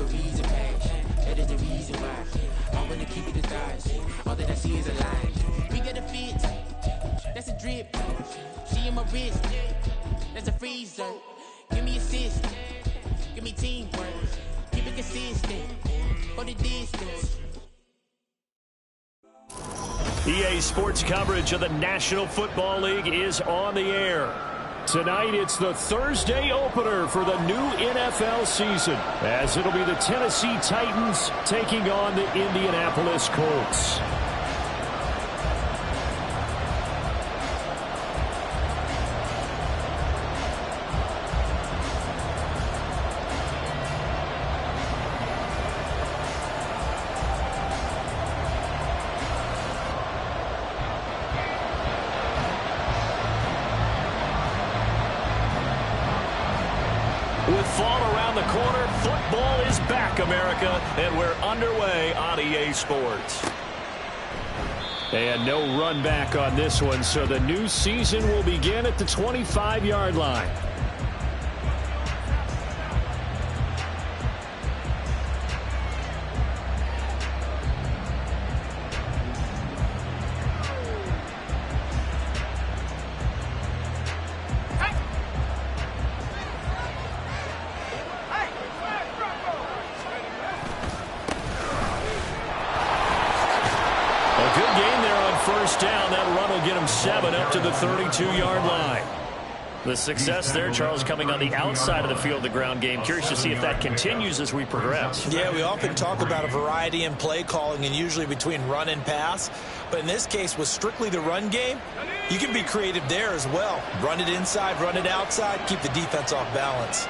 a reason past. That is the reason why I wanna keep it the thighs. All that I see is a lie. We got a fit, that's a drip. She in my wrist, that's a freezer. Give me assist, give me teamwork. Keep it consistent for the distance. EA Sports coverage of the National Football League is on the air. Tonight, it's the Thursday opener for the new NFL season, as it'll be the Tennessee Titans taking on the Indianapolis Colts. With fall around the corner, football is back, America, and we're underway on EA Sports. And no run back on this one, so the new season will begin at the 25-yard line. Down. That run will get him 7 up to the 32-yard line. The success there, Charles, coming on the outside of the field, the ground game. Curious to see if that continues as we progress. Yeah, we often talk about a variety in play calling and usually between run and pass. But in this case, with strictly the run game, you can be creative there as well. Run it inside, run it outside, keep the defense off balance.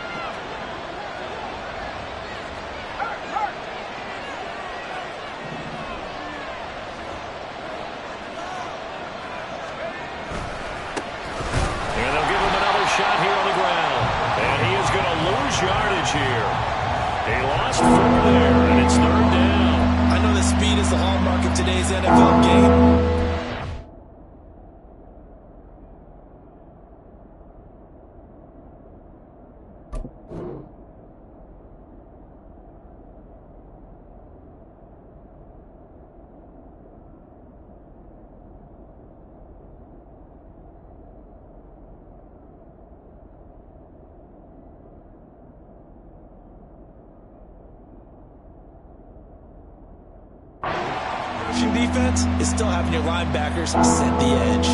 Yardage here. He lost 4 there, and it's 3rd down. I know the speed is the hallmark of today's NFL game. Defense is still having your linebackers set the edge.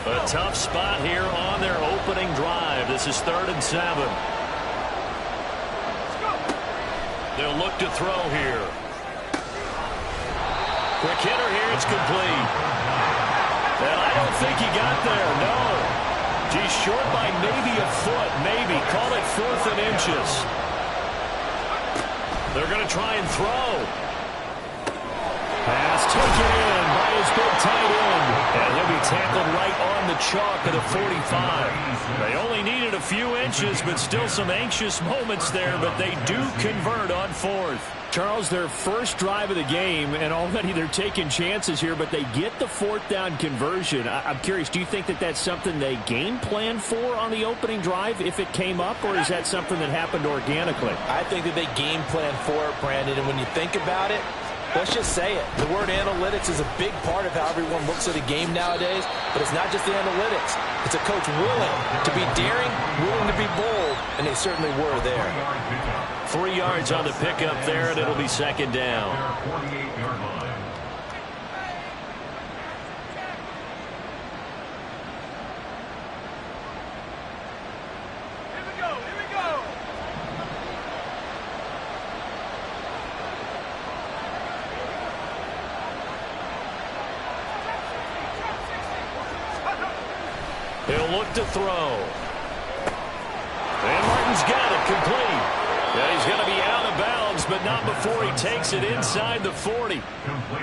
A tough spot here on their opening drive. This is 3rd and 7. They'll look to throw here. Quick hitter here. It's complete. And I don't think he got there. No. He's short by maybe a foot, maybe. Call it 4th and inches. They're going to try and throw. Pass taken in by his big tight end. And he'll be tackled right on the chalk of the 45. They only needed a few inches, but still some anxious moments there, but they do convert on 4th. Charles, their first drive of the game, and already they're taking chances here, but they get the 4th down conversion. I'm curious, do you think that that's something they game plan for on the opening drive if it came up, or is that something that happened organically? I think that they game plan for it, Brandon, and when you think about it, let's just say it. The word analytics is a big part of how everyone looks at a game nowadays, but it's not just the analytics. It's a coach willing to be daring, willing to be bold, and they certainly were there. 3 yards on the pickup there, and it'll be 2nd down. He'll look to throw. And Martin's got it complete. Yeah, he's going to be out of bounds, but not before he takes it inside the 40.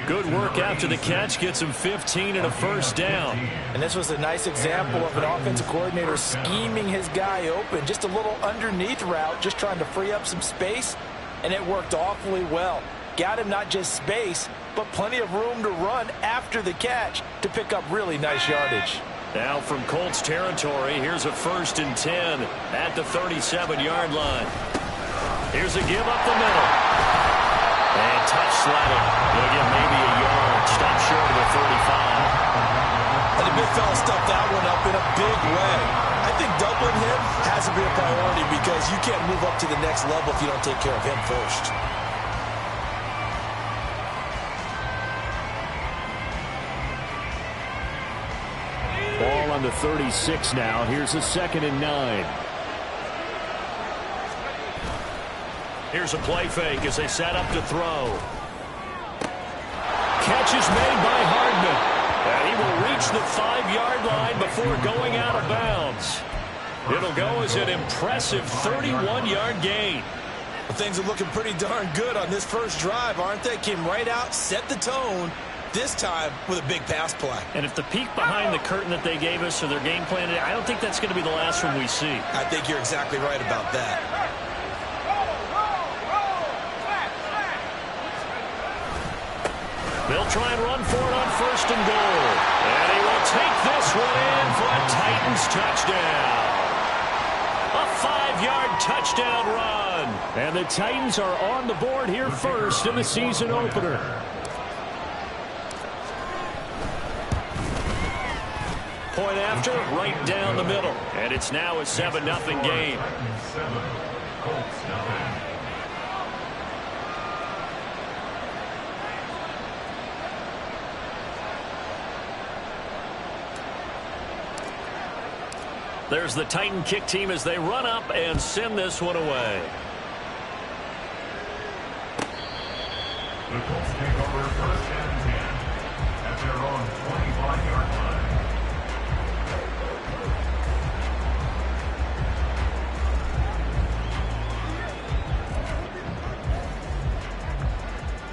Good work after the catch. Gets him 15 and a 1st down. And this was a nice example of an offensive coordinator scheming his guy open. Just a little underneath route, just trying to free up some space, and it worked awfully well. Got him not just space, but plenty of room to run after the catch to pick up really nice yardage. Now from Colts territory, here's a 1st and 10 at the 37-yard line. Here's a give up the middle. And touch sledding. He'll get maybe a yard. Stop short of the 35. And the big fella stuffed that one up in a big way. I think doubling him has to be a priority because you can't move up to the next level if you don't take care of him first. Ball on the 36 now. Here's a 2nd and 9. Here's a play fake as they set up to throw. Catch is made by Hardman. And he will reach the 5-yard line before going out of bounds. It'll go as an impressive 31-yard gain. Well, things are looking pretty darn good on this first drive, aren't they? Came right out, set the tone, this time with a big pass play. And if the peek behind the curtain that they gave us or their game plan, I don't think that's going to be the last one we see. I think you're exactly right about that. They'll try and run for it on 1st and goal. And he will take this one in for a Titans touchdown. A 5-yard touchdown run. And the Titans are on the board here first in the season opener. Point after, right down the middle. And it's now a 7-0 game. There's the Titan kick team as they run up and send this one away. The Colts take over 1st and 10 at their own 25-yard line.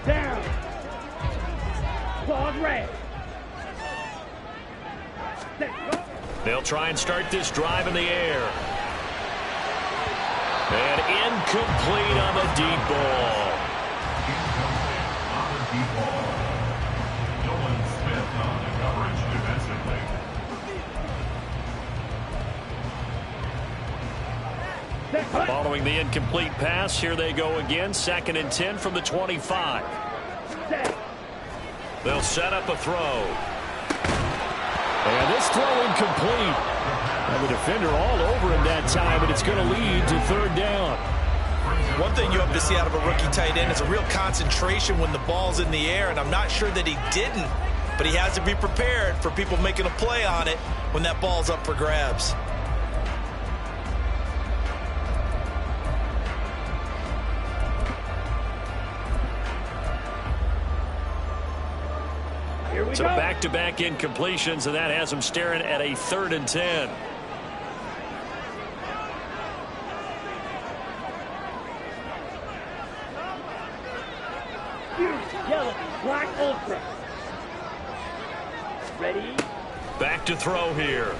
Down. Ball red. They'll try and start this drive in the air. And incomplete on the deep ball. Incomplete on the deep ball. Nolan Smith on the coverage defensively. Following the incomplete pass, here they go again. 2nd and 10 from the 25. They'll set up a throw. And this throw incomplete. And the defender all over him that time, and it's going to lead to 3rd down. One thing you have to see out of a rookie tight end is a real concentration when the ball's in the air, and I'm not sure that he didn't, but he has to be prepared for people making a play on it when that ball's up for grabs. So back-to-back incompletions, and that has him staring at a 3rd and 10. Yellow, black ultra. Ready? Back to throw here.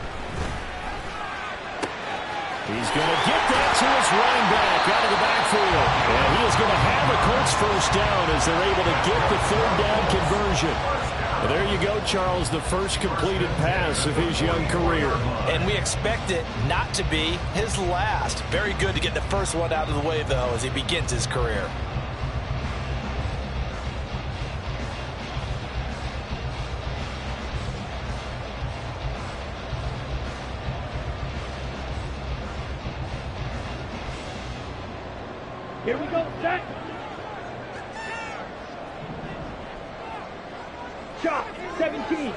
He's going to get that to his running back out of the backfield. And he is going to have the Colts 1st down as they're able to get the 3rd down conversion. Well, there you go, Charles, the first completed pass of his young career. And we expect it not to be his last. Very good to get the first one out of the way, though, as he begins his career. Here we go, set. Shot, 17.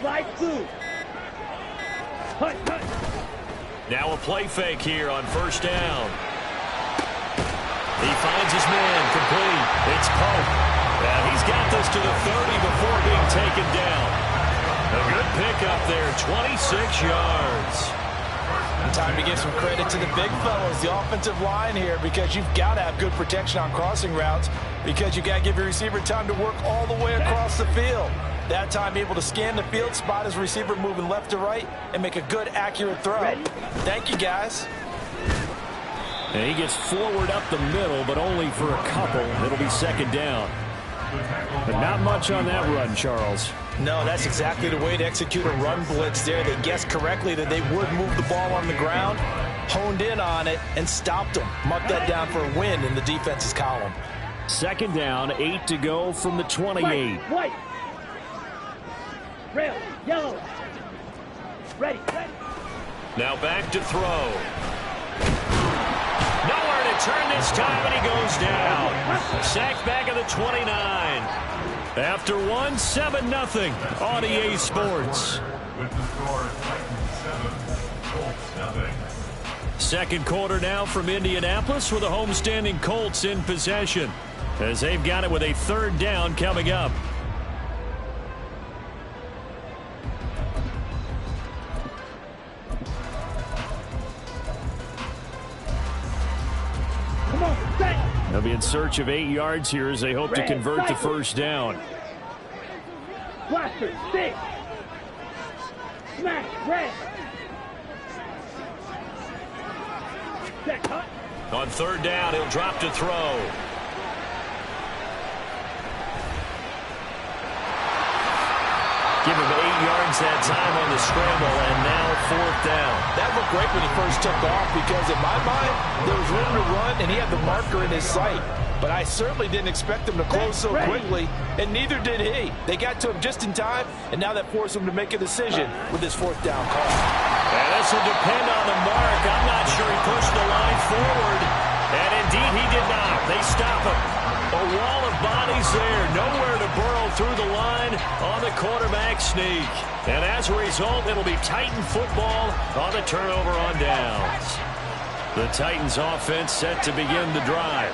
Slide through. Hunt, hunt. Now a play fake here on 1st down. He finds his man, complete. It's Pope. And he's got this to the 30 before being taken down. A good pickup there, 26 yards. Time to give some credit to the big fellas, the offensive line here, because you've got to have good protection on crossing routes, because you've got to give your receiver time to work all the way across the field. That time able to scan the field, spot his receiver moving left to right, and make a good, accurate throw. Thank you, guys. And he gets forward up the middle, but only for a couple. It'll be 2nd down. But not much on that run, Charles. No, that's exactly the way to execute a run blitz there. They guessed correctly that they would move the ball on the ground, honed in on it, and stopped them. Marked that down for a win in the defense's column. Second down, 8 to go from the 28. White. Rail. Yellow. Ready. Now back to throw. Nowhere to turn this time, and he goes down. Sacked back at the 29. After one, 7-0 on EA Sports. With the score, Titans 7, Colts 0. Second quarter now from Indianapolis with the homestanding Colts in possession, as they've got it with a third down coming up. Come on, set. They'll be in search of 8 yards here as they hope to convert the first down. Blaster, stick. Smash, red. Set, cut. On third down, he'll drop to throw. Give him 8 yards that time on the scramble, and now fourth down. That looked great when he first took off because in my mind, there was room to run and he had the marker in his sight. But I certainly didn't expect him to close so quickly, and neither did he. They got to him just in time, and now that forced him to make a decision with his fourth down call. And this will depend on the mark. I'm not sure he pushed the line forward, and indeed he did not. They stop him. A wall of bodies there, nowhere to burrow through the line on the quarterback sneak. And as a result, it'll be Titan football on the turnover on downs. The Titans offense set to begin the drive.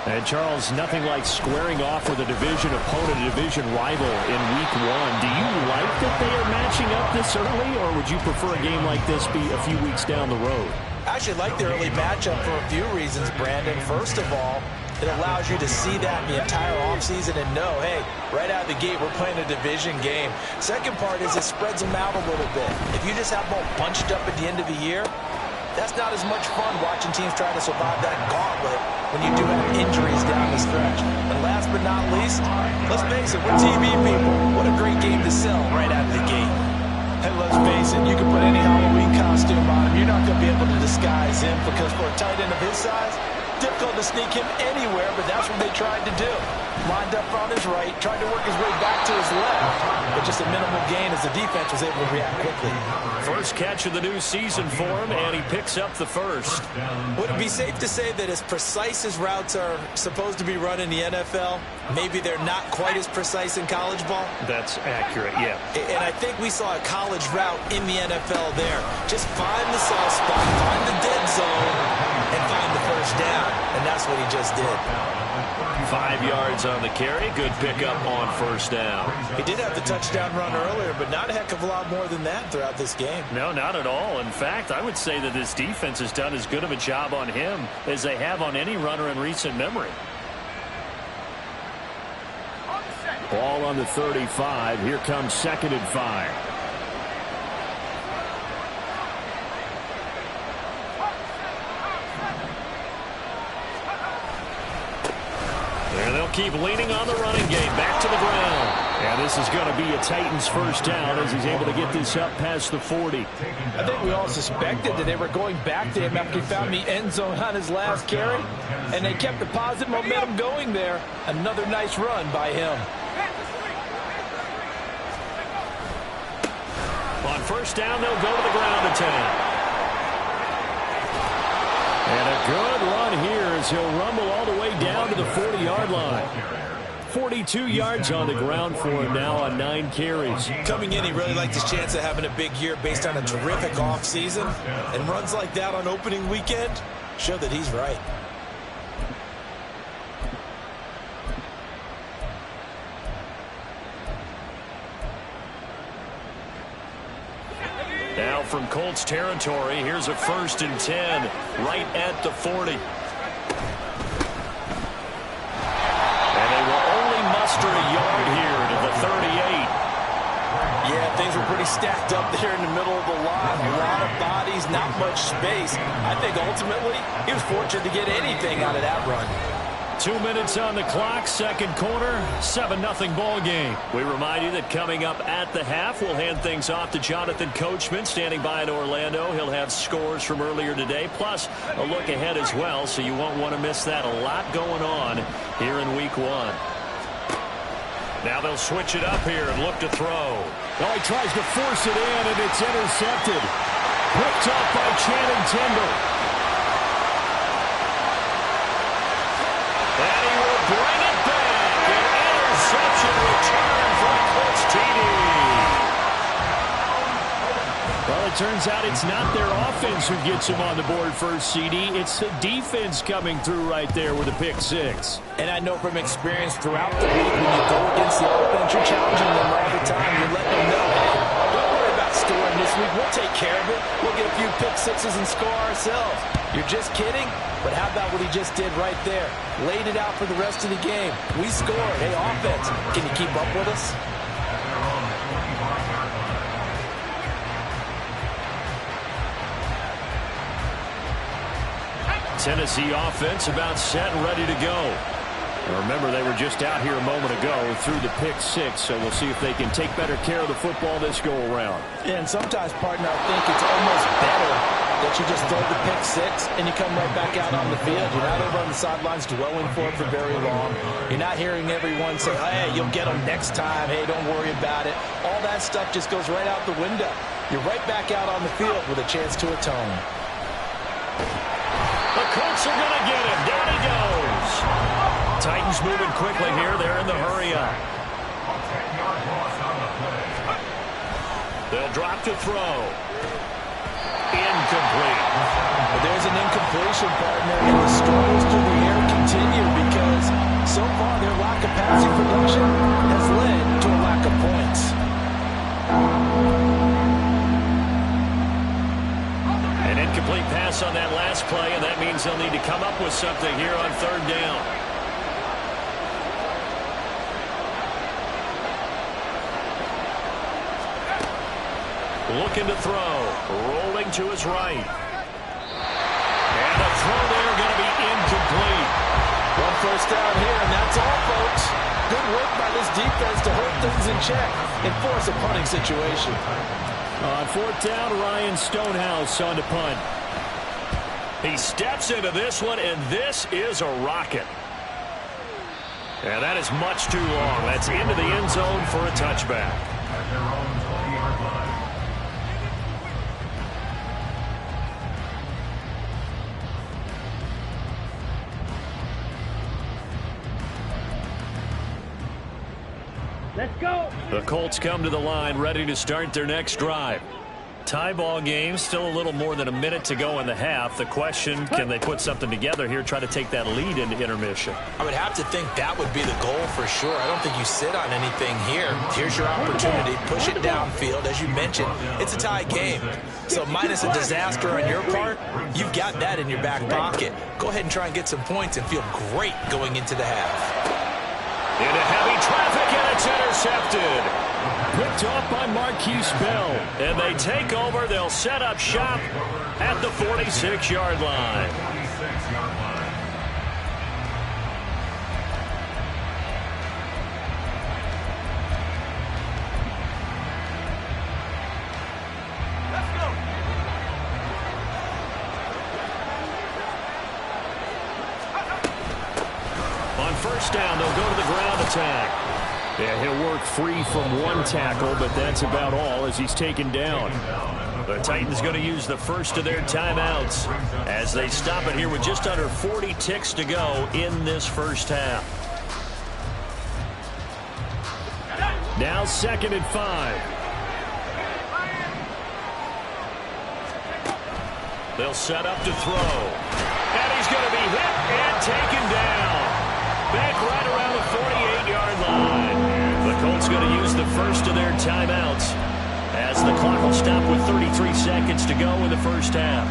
And Charles, nothing like squaring off with a division opponent, a division rival in week 1. Do you like that they are matching up this early, or would you prefer a game like this be a few weeks down the road? I actually like the early matchup for a few reasons, Brandon. First of all, it allows you to see that in the entire offseason and know, hey, right out of the gate, we're playing a division game. Second part is it spreads them out a little bit. If you just have them all bunched up at the end of the year, that's not as much fun watching teams try to survive that gauntlet when you do have injuries down the stretch. And last but not least, let's face it, we're TV people. What a great game to sell right out of the gate. And let's face it, you can put any Halloween costume on him. You're not going to be able to disguise him because for a tight end of his size, difficult to sneak him anywhere, but that's what they tried to do. Lined up on his right, tried to work his way back to his left, but just a minimal gain as the defense was able to react quickly. First catch of the new season for him, and he picks up the first. Would it be safe to say that as precise as routes are supposed to be run in the NFL, maybe they're not quite as precise in college ball? That's accurate, yeah. And I think we saw a college route in the NFL there. Just find the soft spot, find the dead zone, and find the first down. And that's what he just did. 5 yards on the carry. Good pickup on first down. He did have the touchdown run earlier, but not a heck of a lot more than that throughout this game. No, not at all. In fact, I would say that this defense has done as good of a job on him as they have on any runner in recent memory. Ball on the 35. Here comes 2nd and 5. And they'll keep leaning on the running game. Back to the ground. And this is going to be a Titans first down as he's able to get this up past the 40. I think we all suspected that they were going back to him after he found the end zone on his last carry. And they kept the positive momentum going there. Another nice run by him. On first down, they'll go to the ground attack. And a good run here as he'll rumble all the way down to the 40-yard line. 42 yards on the ground for him now on 9 carries. Coming in, he really liked his chance of having a big year based on a terrific offseason. And runs like that on opening weekend show that he's right. Now from Colts territory, here's a 1st and 10 right at the 40. And they will only muster a yard here to the 38. Yeah, things were pretty stacked up there in the middle of the lot. A lot of bodies, not much space. I think ultimately he was fortunate to get anything out of that run. 2 minutes on the clock, second quarter, 7-0 ball game. We remind you that coming up at the half, we'll hand things off to Jonathan Coachman, standing by in Orlando. He'll have scores from earlier today, plus a look ahead as well, so you won't want to miss that. A lot going on here in week 1. Now they'll switch it up here and look to throw. Oh, he tries to force it in, and it's intercepted. Picked up by Channing Tindall. And he will bring it back. An interception return for Colts TD. Well, it turns out it's not their offense who gets him on the board first, CD. It's the defense coming through right there with a pick 6. And I know from experience throughout the week, when you go against the offense, you're challenging them all the time. You're letting them know, hey, don't worry about scoring this week. We'll take care of it. We'll get a few pick 6s and score ourselves. You're just kidding? But how about what he just did right there? Laid it out for the rest of the game. We scored. Hey, offense, can you keep up with us? Tennessee offense about set and ready to go. And remember, they were just out here a moment ago through the pick 6, so we'll see if they can take better care of the football this go-around. And sometimes, partner, I think it's almost better that you just throw the pick 6 and you come right back out on the field. You're not over on the sidelines dwelling for it for very long. You're not hearing everyone say, hey, you'll get them next time. Hey, don't worry about it. All that stuff just goes right out the window. You're right back out on the field with a chance to atone. The Colts are going to get him. Down he goes. Titans moving quickly here. They're in the hurry-up. They'll drop to throw. Incomplete. But there's an incompletion, partner, and the struggles through the air continue because so far their lack of passing production has led to a lack of points. An incomplete pass on that last play, and that means they'll need to come up with something here on third down. Looking to throw. Rolling to his right. And the throw there going to be incomplete. One first down here, and that's all, folks. Good work by this defense to hold things in check and force a punting situation. On fourth down, Ryan Stonehouse on the punt. He steps into this one, and this is a rocket. And that is much too long. That's into the end zone for a touchback. At their own 20-yard line. Let's go. The Colts come to the line ready to start their next drive. Tie ball game, still a little more than a minute to go in the half. The question, can they put something together here, try to take that lead into intermission? I would have to think that would be the goal for sure. I don't think you sit on anything here. Here's your opportunity. Push it downfield. As you mentioned, it's a tie game. So minus a disaster on your part, you've got that in your back pocket. Go ahead and try and get some points and feel great going into the half. Into heavy traffic, and it's intercepted. Picked off by Marquise Bell. And they take over. They'll set up shop at the 46-yard line. 46-yard line. On first down, they'll go to the ground attack. Yeah, he'll work free from one tackle, but that's about all as he's taken down. The Titans going to use the first of their timeouts as they stop it here with just under 40 ticks to go in this first half. Now 2nd and 5. They'll set up to throw. And he's going to be hit and taken down. Back right around the 48-yard line. The Colts going to use the first of their timeouts as the clock will stop with 33 seconds to go in the first half.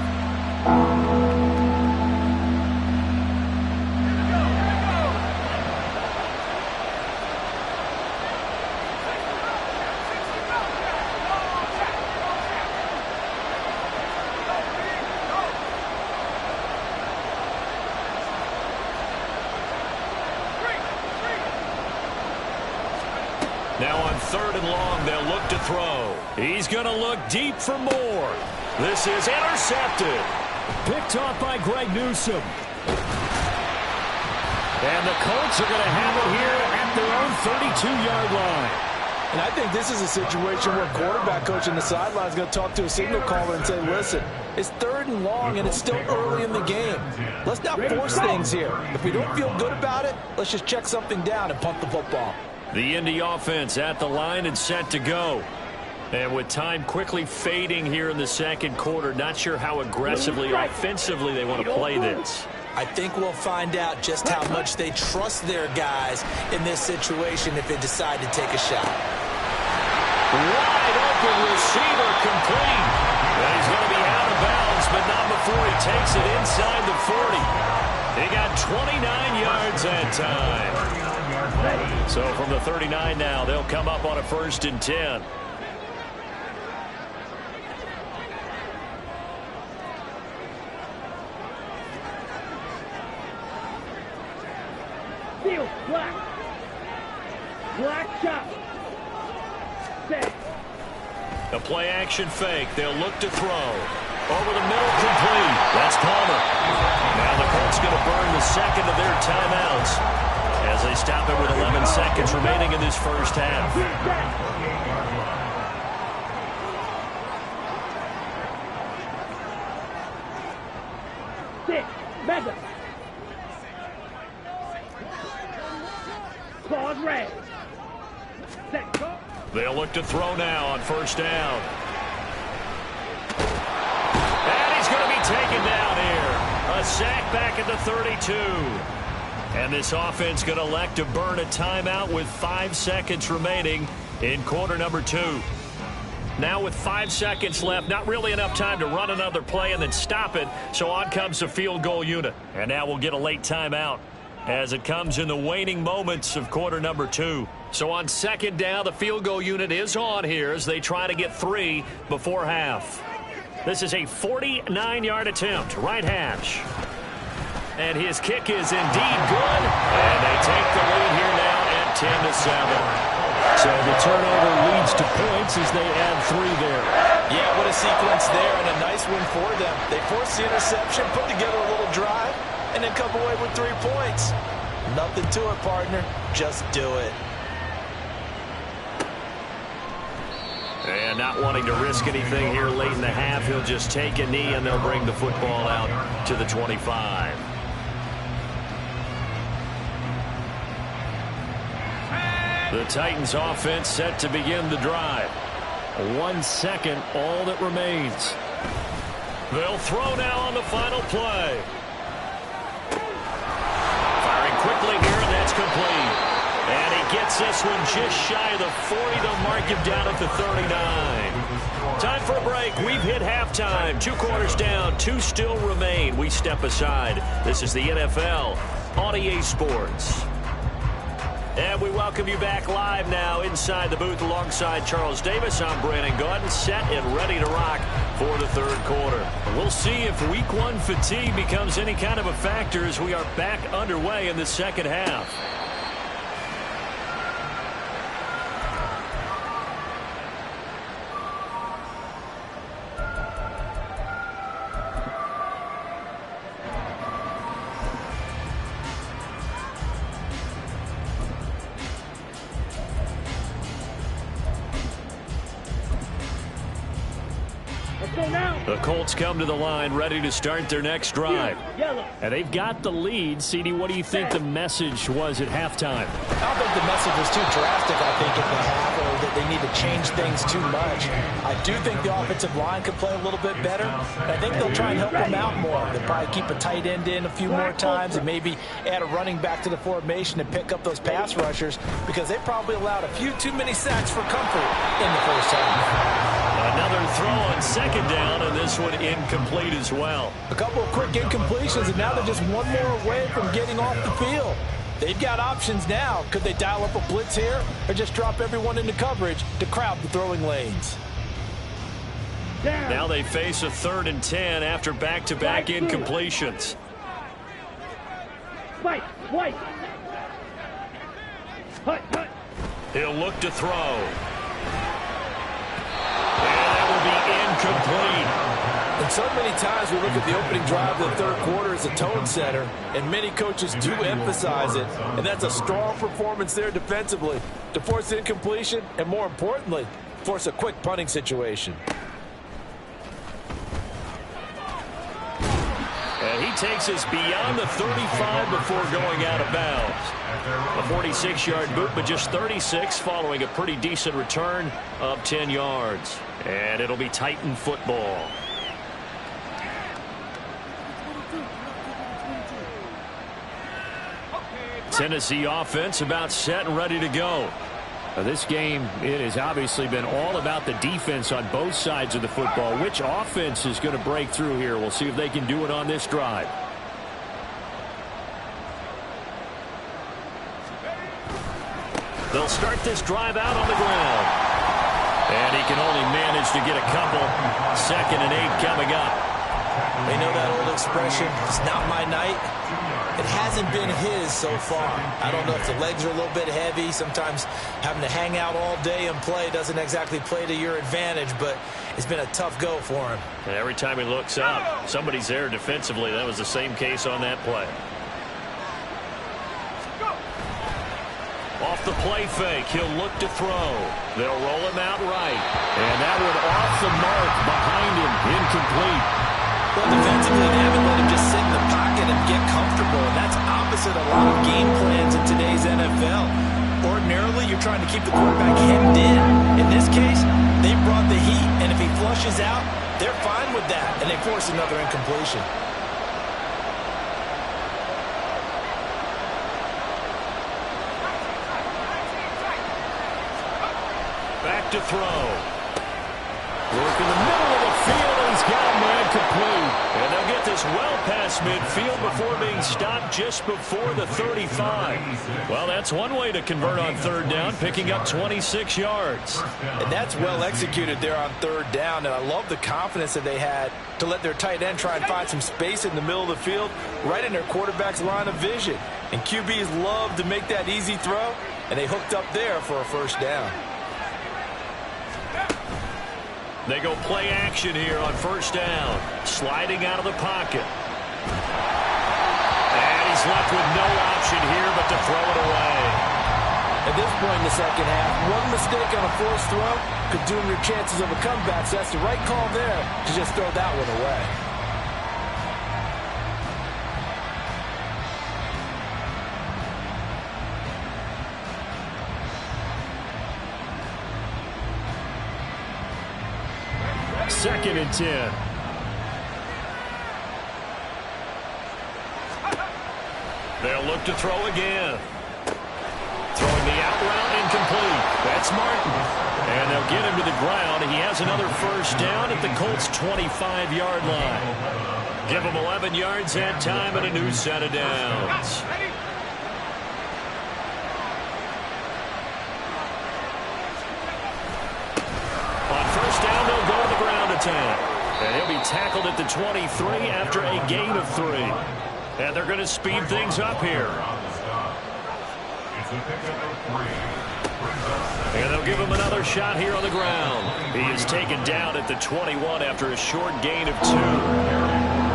Now on 3rd and long, they'll look to throw. He's going to look deep for more. This is intercepted. Picked off by Greg Newsome. And the Colts are going to have it here at their own 32-yard line. And I think this is a situation where quarterback coach on the sideline is going to talk to a signal caller and say, listen, it's 3rd and long and it's still early in the game. Let's not force things here. If we don't feel good about it, let's just check something down and punt the football. The Indy offense at the line and set to go. And with time quickly fading here in the 2nd quarter, not sure how aggressively, offensively they want to play this. I think we'll find out just how much they trust their guys in this situation if they decide to take a shot. Wide open receiver complete. And he's going to be out of bounds, but not before he takes it inside the 40. He got 29 yards that time. So from the 39 now, they'll come up on a 1st and 10. Field, black. Black shot. Set. A play-action fake. They'll look to throw. Over the middle, complete. That's Palmer. Now the Colts going to burn the 2nd of their timeouts as they stop it with 11 seconds remaining in this 1st half. Sit. Mega. Claws red. Set. Go. They'll look to throw now on 1st down. And he's going to be taken down here. A sack back at the 32. And this offense going to elect to burn a timeout with 5 seconds remaining in quarter number 2. Now with 5 seconds left, not really enough time to run another play and then stop it. So on comes the field goal unit. And now we'll get a late timeout as it comes in the waning moments of quarter number 2. So on 2nd down, the field goal unit is on here as they try to get 3 before half. This is a 49-yard attempt, right hash. And his kick is indeed good. And they take the lead here now at 10-7. So the turnover leads to points as they add 3 there. Yeah, what a sequence there and a nice win for them. They forced the interception, put together a little drive, and then come away with 3 points. Nothing to it, partner. Just do it. And not wanting to risk anything here late in the half, he'll just take a knee and they'll bring the football out to the 25. The Titans offense set to begin the drive. 1 second, all that remains. They'll throw now on the final play. Firing quickly here, and that's complete. And he gets this one just shy of the 40. They'll mark him down at the 39. Time for a break. We've hit halftime. 2 quarters down, 2 still remain. We step aside. This is the NFL on EA Sports. And we welcome you back live now inside the booth alongside Charles Davis. I'm Brandon Gaudin, set and ready to rock for the 3rd quarter. We'll see if week 1 fatigue becomes any kind of a factor as we are back underway in the 2nd half. The Colts come to the line ready to start their next drive. And they've got the lead. CD, what do you think the message was at halftime? I don't think the message was too drastic, I think, at the half, or that they need to change things too much. I do think the offensive line could play a little bit better. And I think they'll try and help them out more. They'll probably keep a tight end in a few more times and maybe add a running back to the formation and pick up those pass rushers because they probably allowed a few too many sacks for comfort in the first half. Another throw on 2nd down, and this one incomplete as well. A couple of quick incompletions, and now they're just one more away from getting off the field. They've got options now. Could they dial up a blitz here or just drop everyone into coverage to crowd the throwing lanes? Now they face a 3rd and 10 after back-to-back incompletions. White. Hut. He'll look to throw. And that will be incomplete. And so many times we look at the opening drive of the third quarter as a tone setter, and many coaches do emphasize it. And that's a strong performance there defensively to force incompletion and, more importantly, force a quick punting situation. And he takes us beyond the 35 before going out of bounds. A 46-yard boot, but just 36 following a pretty decent return of 10 yards. And it'll be Titan football. Tennessee offense about set and ready to go. Now this game, it has obviously been all about the defense on both sides of the football. Which offense is going to break through here? We'll see if they can do it on this drive. They'll start this drive out on the ground. And he can only manage to get a couple. 2nd and 8 coming up. They know that old expression, it's not my night. It hasn't been his so far. I don't know if the legs are a little bit heavy. Sometimes having to hang out all day and play doesn't exactly play to your advantage, but it's been a tough go for him. And every time he looks up, somebody's there defensively. That was the same case on that play. Off the play fake, he'll look to throw. They'll roll him out right. And that one off the mark behind him, incomplete. Well, defensively, they haven't let him just sit in the pocket and get comfortable, and that's opposite a lot of game plans in today's NFL. Ordinarily, you're trying to keep the quarterback hemmed in. In this case, they brought the heat, and if he flushes out, they're fine with that, and they force another incompletion. Back to throw. Work in the middle of the field, and he's got him man complete. And they'll get this well past midfield before being stopped just before the 35. Well, that's one way to convert on 3rd down, picking up 26 yards. And that's well executed there on 3rd down, and I love the confidence that they had to let their tight end try and find some space in the middle of the field, right in their quarterback's line of vision. And QBs love to make that easy throw, and they hooked up there for a 1st down. They go play action here on 1st down. Sliding out of the pocket. And he's left with no option here but to throw it away. At this point in the 2nd half, one mistake on a forced throw could doom your chances of a comeback. So that's the right call there to just throw that one away. Second and 10. They'll look to throw again. Throwing the out route, incomplete. That's Martin. And they'll get him to the ground. He has another 1st down at the Colts' 25-yard line. Give him 11 yards that time and a new set of downs. On 1st down, they'll go to the ground attack. And he'll be tackled at the 23 after a gain of 3. And they're going to speed things up here. And they'll give him another shot here on the ground. He is taken down at the 21 after a short gain of 2.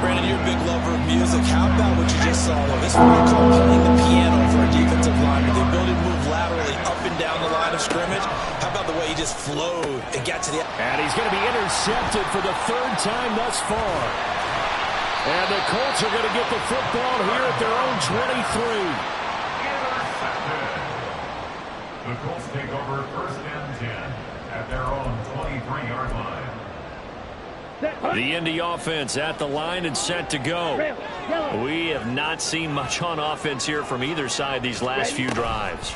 Brandon, you're a big lover of music. How about what you just saw, though? This is what I call playing the piano for a defensive lineman. The ability to move laterally up and down the line of scrimmage. How about the way he just flowed and got to the... And he's going to be intercepted for the 3rd time thus far. And the Colts are going to get the football here at their own 23. The Colts take over 1st and 10 at their own 23-yard line. The Indy offense at the line and set to go. We have not seen much on offense here from either side these last few drives.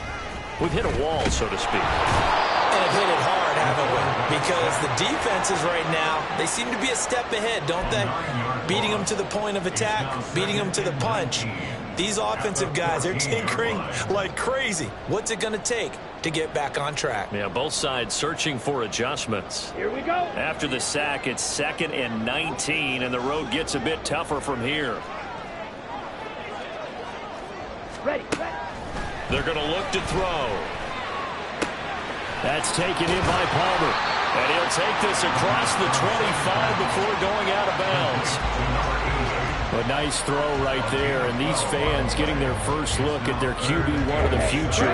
We've hit a wall, so to speak. And have hit it hard, haven't we? Because the defenses right now, they seem to be a step ahead, don't they? Beating them to the point of attack, beating them to the punch. These offensive guys, they're tinkering like crazy. What's it going to take to get back on track? Yeah, both sides searching for adjustments. Here we go. After the sack, it's 2nd and 19, and the road gets a bit tougher from here. Ready. They're going to look to throw. That's taken in by Palmer. And he'll take this across the 25 before going out of bounds. A nice throw right there, and these fans getting their first look at their QB1 of the future.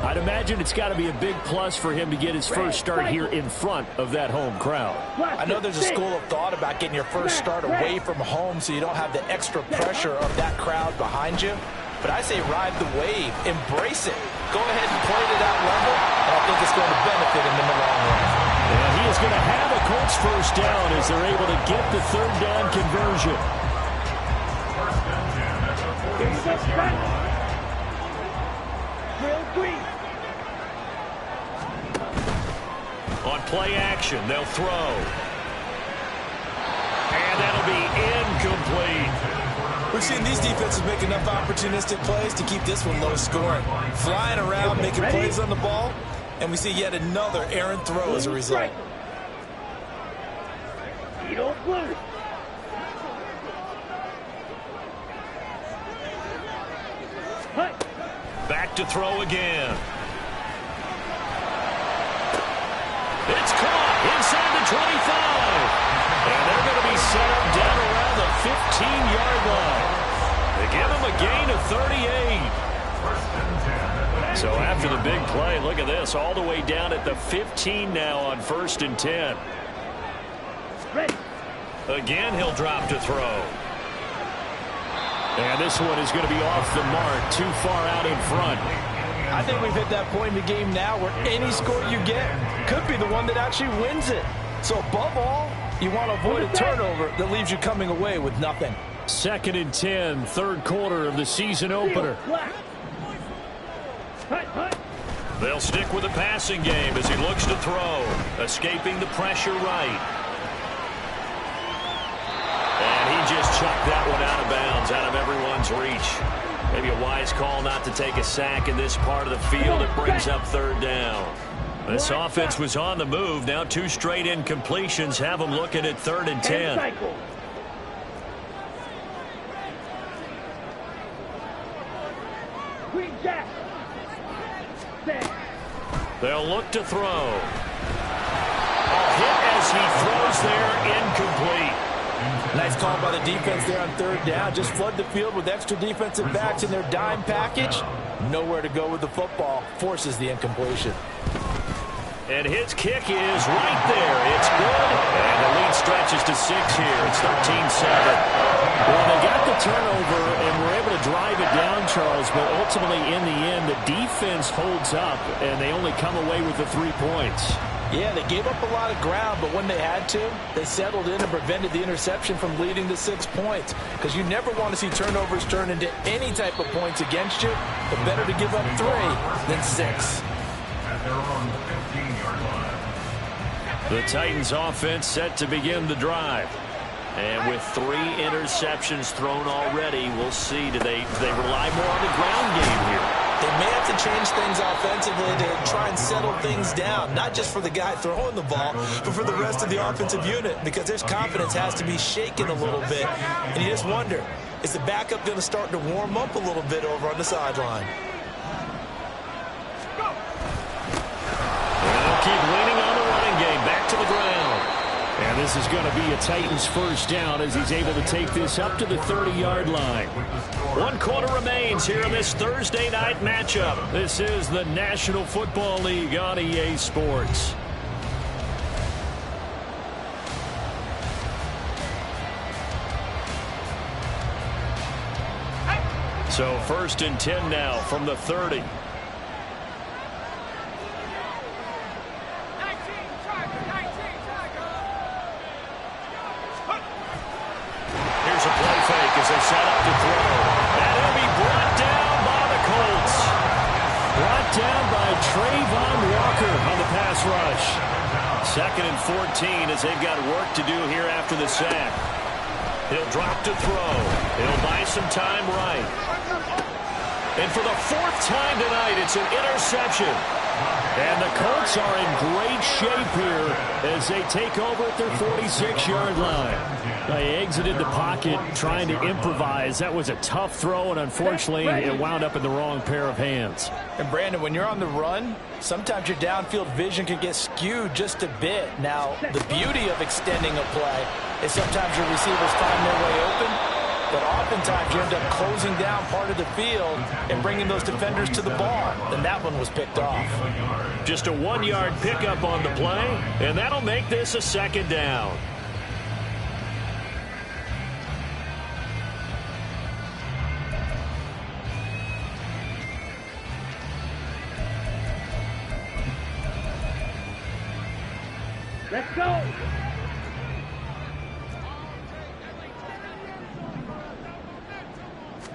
I'd imagine it's got to be a big plus for him to get his first start here in front of that home crowd. I know there's a school of thought about getting your first start away from home so you don't have the extra pressure of that crowd behind you. But I say ride the wave, embrace it. Go ahead and play to that level, and I think it's going to benefit him in the long run. And he is going to have a Colts first down as they're able to get the third down conversion. Drill 3. On play action, they'll throw. And that'll be incomplete. We've seen these defenses make enough opportunistic plays to keep this one low scoring. Flying around, making plays on the ball, and we see yet another errant throw as a result. You don't lose. Back to throw again. It's caught inside the 25. And they're going to be set up down around the 15-yard line. They give them a gain of 38. So after the big play, look at this, all the way down at the 15 now on 1st and 10. Again, he'll drop to throw. And this one is going to be off the mark, too far out in front. I think we've hit that point in the game now where any score you get could be the one that actually wins it. So above all, you want to avoid a turnover that leaves you coming away with nothing. 2nd and 10, third quarter of the season opener. They'll stick with the passing game as he looks to throw, escaping the pressure right. And he just chucked that one out of bounds, out of everyone's reach. Maybe a wise call not to take a sack in this part of the field. It brings up third down. This offense was on the move. Now 2 straight incompletions have them looking at 3rd and 10. They'll look to throw. A hit as he throws there, incomplete. Nice call by the defense there on 3rd down. Just flood the field with extra defensive backs in their dime package. Nowhere to go with the football. Forces the incompletion. And his kick is right there. It's good. And the lead stretches to 6 here. It's 13-7. Well, they got the turnover and were able to drive it down, Charles, but ultimately in the end, the defense holds up, and they only come away with the 3 points. Yeah, they gave up a lot of ground, but when they had to, they settled in and prevented the interception from leading to 6 points. Because you never want to see turnovers turn into any type of points against you, but better to give up 3 than 6. The Titans offense set to begin the drive. And with 3 interceptions thrown already, we'll see. Do they rely more on the ground game here? They may have to change things offensively to try and settle things down, not just for the guy throwing the ball, but for the rest of the offensive unit, because their confidence has to be shaken a little bit. And you just wonder, is the backup going to start to warm up a little bit over on the sideline? They'll keep leaning on the running game, back to the ground. And this is going to be a Titans first down as he's able to take this up to the 30-yard line. 1 quarter remains here in this Thursday night matchup. This is the National Football League on EA Sports. So 1st and 10 now from the 30. Here's a play fake as they set up to throw. And he'll be brought down by the Colts. Brought down by Trufam Walker on the pass rush. 2nd and 14 as they've got work to do here after the sack. He'll drop to throw. He'll buy some time right. And for the 4th time tonight, it's an interception. And the Colts are in great shape here as they take over at their 46-yard line. They exited the pocket trying to improvise. That was a tough throw, and unfortunately, it wound up in the wrong pair of hands. And Brandon, when you're on the run, sometimes your downfield vision can get skewed just a bit. Now, the beauty of extending a play is sometimes your receivers find their way open, but oftentimes you end up closing down part of the field and bringing those defenders to the ball. And that one was picked off. Just a 1-yard pickup on the play, and that'll make this a second down. Let's go.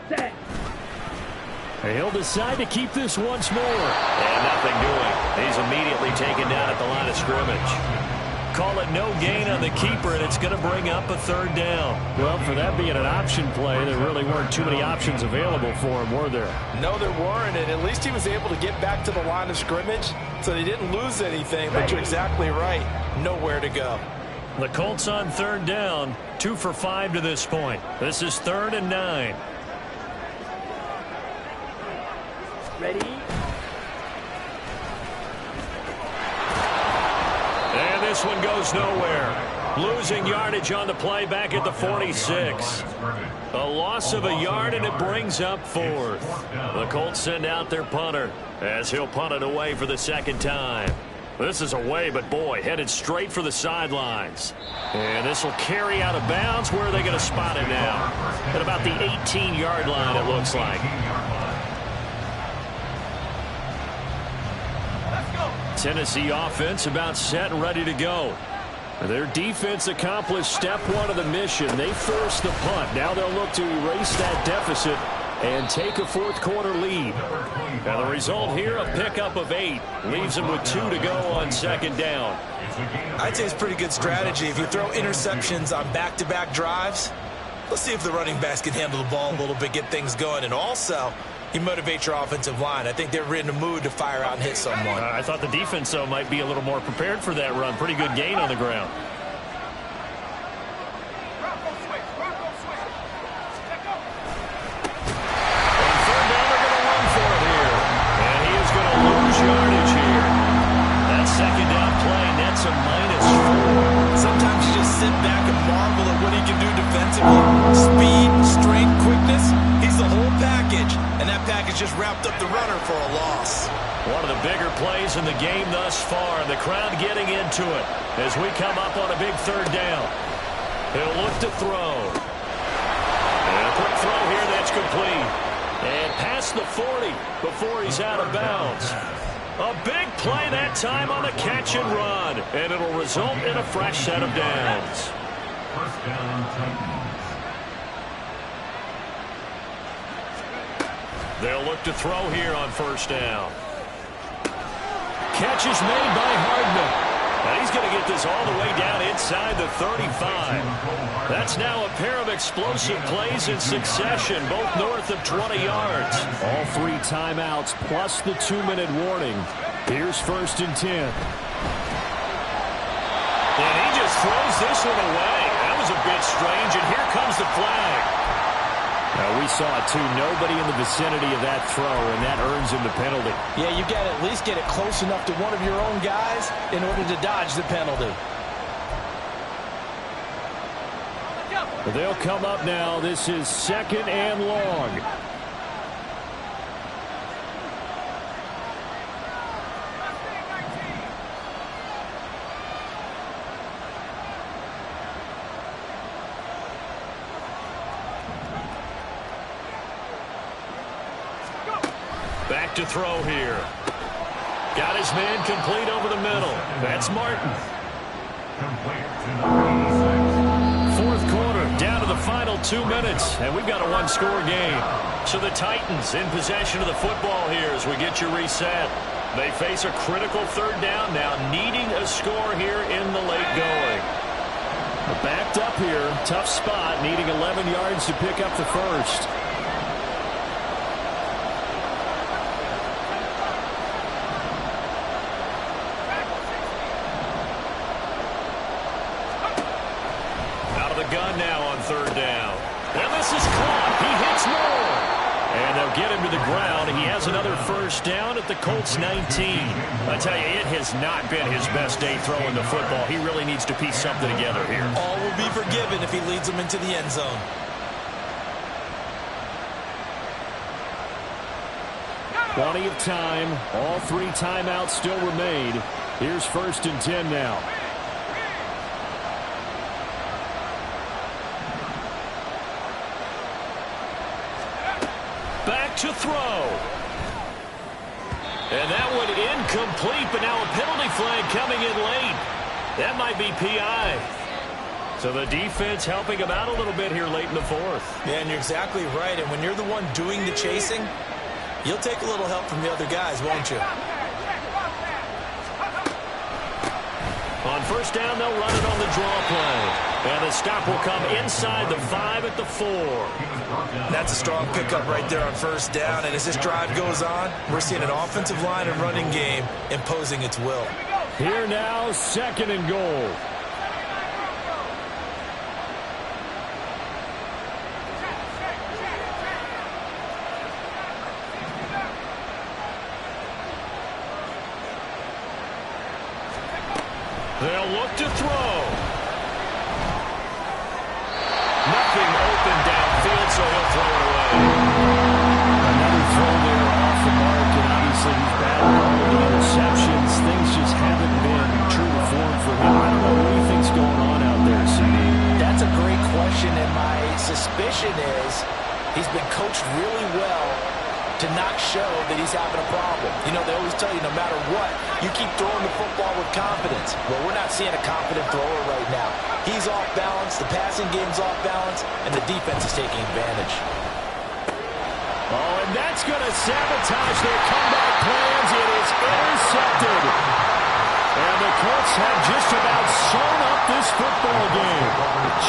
Set. He'll decide to keep this once more. And nothing doing. He's immediately taken down at the line of scrimmage. Call it no gain on the keeper, and it's going to bring up a third down. Well, for that being an option play, there really weren't too many options available for him, were there? No, there weren't, and at least he was able to get back to the line of scrimmage, so they didn't lose anything, but you're exactly right. Nowhere to go. The Colts on third down, 2 for 5 to this point. This is 3rd and 9. Ready? And this one goes nowhere. Losing yardage on the play back at the 46. A loss of a yard, and it brings up 4th. The Colts send out their punter as he'll punt it away for the second time. This is away, but boy, headed straight for the sidelines. And this will carry out of bounds. Where are they going to spot it now? At about the 18-yard line, it looks like. Tennessee offense about set and ready to go. Their defense accomplished step 1 of the mission. They forced the punt. Now they'll look to erase that deficit and take a 4th quarter lead. And the result here, a pickup of 8. Leaves them with 2 to go on second down. I'd say it's pretty good strategy. If you throw interceptions on back-to-back drives, let's see if the running backs can handle the ball a little bit, get things going. And also, you motivate your offensive line. I think they're in a mood to fire out and hit someone. I thought the defense, though, might be a little more prepared for that run. Pretty good gain on the ground. Yardage here. That second down play nets a -4. Sometimes you just sit back and marvel at what he can do defensively. Speed, strength, quickness. He's the whole package. And that package just wrapped up the runner for a loss. One of the bigger plays in the game thus far. The crowd getting into it as we come up on a big third down. He'll look to throw. And a quick throw here that's complete. And past the 40 before he's out of bounds. A big play that time on the catch and run. And it'll result in a fresh set of downs. First down, Titans. They'll look to throw here on first down. Catch is made by Hardman. And he's going to get this all the way down inside the 35. That's now a pair of explosive plays in succession, both north of 20 yards. All 3 timeouts plus the 2-minute warning. Here's 1st and 10. And he just throws this one away. That was a bit strange, and here comes the flag. Now, we saw it, too. Nobody in the vicinity of that throw, and that earns him the penalty. Yeah, you got to at least get it close enough to one of your own guys in order to dodge the penalty. They'll come up now. This is 2nd and long. Back to throw here. Got his man complete over the middle. That's Martin. Fourth quarter, down to the final 2 minutes, and we've got a 1-score game. So the Titans in possession of the football here as we get you reset. They face a critical third down now, needing a score here in the late going. Backed up here, tough spot, needing 11 yards to pick up the first. gun now on third down. And this is caught. He hits more. And they'll get him to the ground. He has another first down at the Colts 19. I tell you, it has not been his best day throwing the football. He really needs to piece something together here. All will be forgiven if he leads them into the end zone. Plenty of time. All 3 timeouts still remain. Here's 1st and 10 now. Back to throw. And that one incomplete, but now a penalty flag coming in late. That might be PI. So the defense helping him out a little bit here late in the 4th. Yeah, and you're exactly right. And when you're the one doing the chasing, you'll take a little help from the other guys, won't you? On first down, they'll run it on the draw play. And the stop will come inside the 5 at the 4. That's a strong pickup right there on first down. And as this drive goes on, we're seeing an offensive line and running game imposing its will. Here now, 2nd and goal. They'll look to throw. Nothing open downfield, so he'll throw it away. Another throw there off the mark, and obviously he's battled all the interceptions. Things just haven't been true to form for him. I don't know what he thinks going on out there, CD. That's a great question, and my suspicion is he's been coached really well to not show that he's having a problem. You know, they always tell you no matter what, you keep throwing the football with confidence. Well, we're not seeing a confident thrower right now. He's off balance, the passing game's off balance, and the defense is taking advantage. Oh, and that's going to sabotage their comeback plans. It is intercepted. And the Colts have just about sewn up this football game.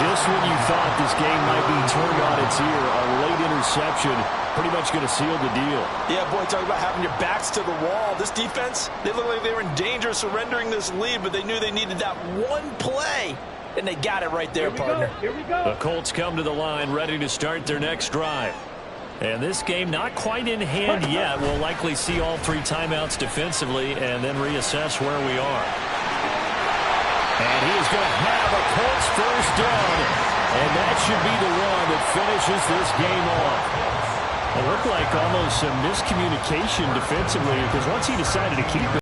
Just when you thought this game might be turned on its ear, a late interception pretty much going to seal the deal. Yeah, boy, talk about having your backs to the wall. This defense, they look like they were in danger of surrendering this lead, but they knew they needed that one play, and they got it right there, partner. Here we go. The Colts come to the line ready to start their next drive. And this game not quite in hand yet. We'll likely see all 3 timeouts defensively and then reassess where we are. And he is going to have a Colts first down. And that should be the one that finishes this game off. It looked like almost some miscommunication defensively because once he decided to keep it,